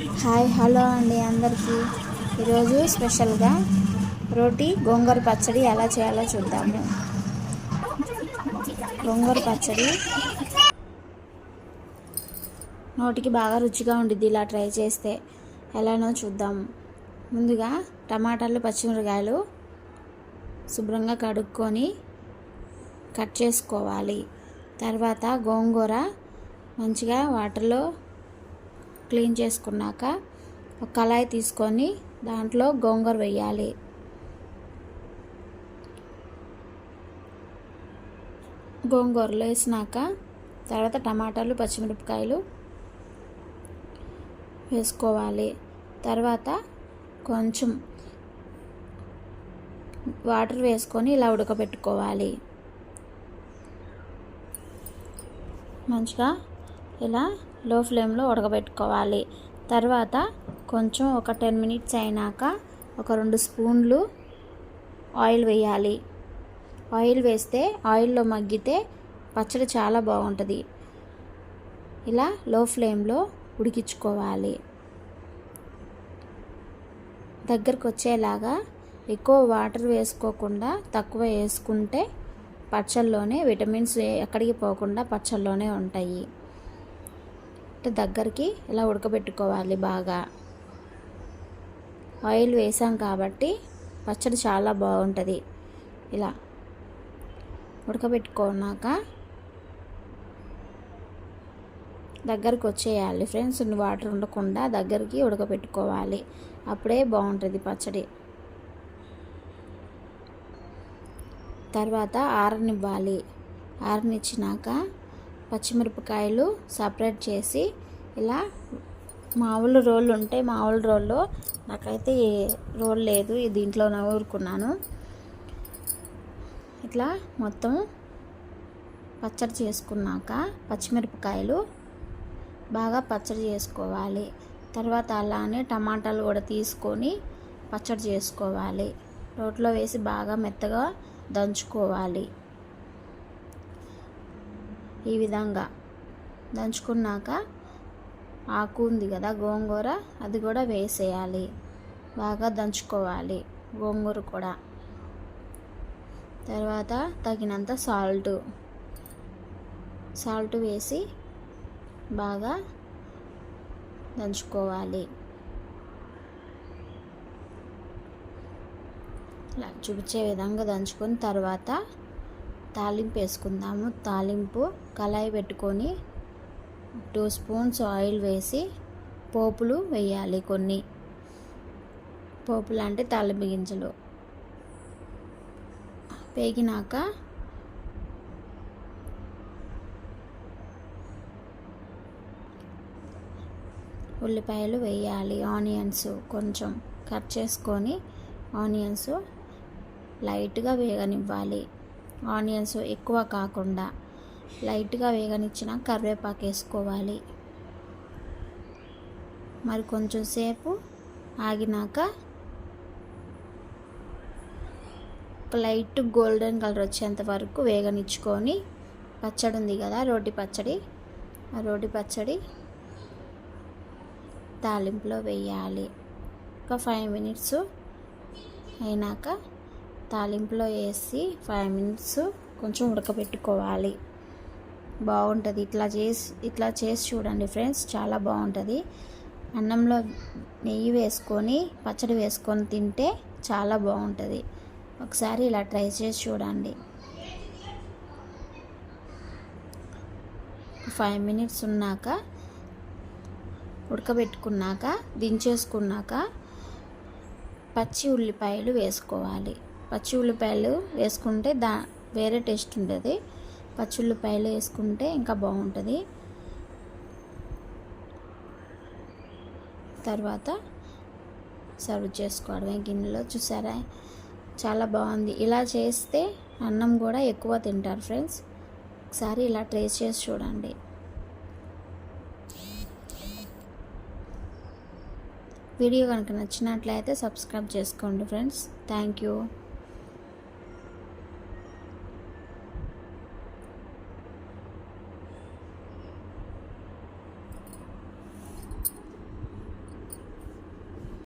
Hi hello అండి అందరికీ. ఈరోజు స్పెషల్గా రోటీ గోంగూర పచ్చడి ఎలా చేయాలో చూద్దాము. గోంగూర పచ్చడి నోటికి బాగా రుచిగా ఉండిద్ది. ఇలా ట్రై చేస్తే ఎలానో చూద్దాము. ముందుగా టమాటాలు పచ్చిమిరకాయలు శుభ్రంగా కడుక్కొని కట్ చేసుకోవాలి. తర్వాత గోంగూర మంచిగా వాటర్లో క్లీన్ చేసుకున్నాక ఒక కళాయి తీసుకొని దాంట్లో గోంగూర వేయాలి. గోంగూరలో వేసినాక తర్వాత టమాటాలు పచ్చిమిరపకాయలు వేసుకోవాలి. తర్వాత కొంచెం వాటర్ వేసుకొని ఇలా ఉడకబెట్టుకోవాలి. మంచిగా ఇలా లో ఫ్లేమ్లో ఉడకబెట్టుకోవాలి. తర్వాత కొంచెం ఒక 10 మినిట్స్ అయినాక ఒక 2 స్పూన్లు ఆయిల్ వేయాలి. ఆయిల్ వేస్తే ఆయిల్లో మగ్గితే పచ్చడి చాలా బాగుంటుంది. ఇలా లో ఫ్లేమ్లో ఉడికించుకోవాలి. దగ్గరకు వచ్చేలాగా ఎక్కువ వాటర్ వేసుకోకుండా తక్కువ వేసుకుంటే పచ్చళ్ళలోనే విటమిన్స్ ఎక్కడికి పోకుండా పచ్చళ్ళలోనే ఉంటాయి. దగ్గరికి ఇలా ఉడకబెట్టుకోవాలి. బాగా ఆయిల్ వేసాం కాబట్టి పచ్చడి చాలా బాగుంటుంది. ఇలా ఉడకబెట్టుకున్నాక దగ్గరికి వచ్చేయాలి ఫ్రెండ్స్. వాటర్ ఉండకుండా దగ్గరికి ఉడకబెట్టుకోవాలి. అప్పుడే బాగుంటుంది పచ్చడి. తర్వాత ఆరనివ్వాలి. ఆరనిచ్చినాక పచ్చిమిరపకాయలు సపరేట్ చేసి ఇలా మామూలు రోళ్ళు ఉంటే మామూలు రోల్లో, నాకైతే ఏ రోల్ లేదు, దీంట్లో ఊరుకున్నాను. ఇట్లా మొత్తం పచ్చడి చేసుకున్నాక పచ్చిమిరపకాయలు బాగా పచ్చడి చేసుకోవాలి. తర్వాత అలానే టమాటాలు కూడా తీసుకొని పచ్చడి చేసుకోవాలి. రోట్లో వేసి బాగా మెత్తగా దంచుకోవాలి. ఈ విధంగా దంచుకున్నాక ఆకు ఉంది కదా గోంగూర, అది కూడా వేసేయాలి. బాగా దంచుకోవాలి గోంగూర కూడా. తర్వాత తగినంత సాల్ట్ వేసి బాగా దంచుకోవాలి. ఇలా చూపించే విధంగా దంచుకొని తర్వాత తాలింపు వేసుకుందాము. తాలింపు కళాయి పెట్టుకొని 2 స్పూన్స్ ఆయిల్ వేసి పోపులు వేయాలి. కొన్ని పోపులు అంటే తాలింపు గింజలు వేగినాక ఉల్లిపాయలు వేయాలి. ఆనియన్స్ కొంచెం కట్ చేసుకొని ఆనియన్స్ లైట్గా వేగనివ్వాలి. ఆనియన్స్ ఎక్కువ కాకుండా లైట్గా వేగనిచ్చిన కరివేపాకు వేసుకోవాలి. మరి కొంచెం సేపు ఆగినాక లైట్ గోల్డెన్ కలర్ వచ్చేంత వరకు వేగనిచ్చుకొని పచ్చడి ఉంది కదా రోటి పచ్చడి, ఆ రోటి పచ్చడి తాలింపులో వేయాలి. ఒక 5 మినిట్స్ అయినాక తాలింపులో వేసి 5 మినిట్స్ కొంచెం ఉడకబెట్టుకోవాలి. బాగుంటుంది. ఇట్లా చేసి చూడండి ఫ్రెండ్స్, చాలా బాగుంటుంది. అన్నంలో నెయ్యి వేసుకొని పచ్చడి వేసుకొని తింటే చాలా బాగుంటుంది. ఒకసారి ఇలా ట్రై చేసి చూడండి. 5 మినిట్స్ ఉన్నాక ఉడకబెట్టుకున్నాక దించేసుకున్నాక పచ్చి ఉల్లిపాయలు వేసుకోవాలి. పచ్చి ఉల్లిపాయలు వేసుకుంటే వేరే టేస్ట్ ఉంటుంది. పచ్చి ఉల్లిపాయలు వేసుకుంటే ఇంకా బాగుంటుంది. తర్వాత సర్వ్ చేసుకోవడమే గిన్నెలో. చూసారా చాలా బాగుంది. ఇలా చేస్తే అన్నం కూడా ఎక్కువ తింటారు ఫ్రెండ్స్. ఒకసారి ఇలా ట్రై చేసి చూడండి. వీడియో కనుక నచ్చినట్లయితే సబ్స్క్రైబ్ చేసుకోండి ఫ్రెండ్స్. Thank you.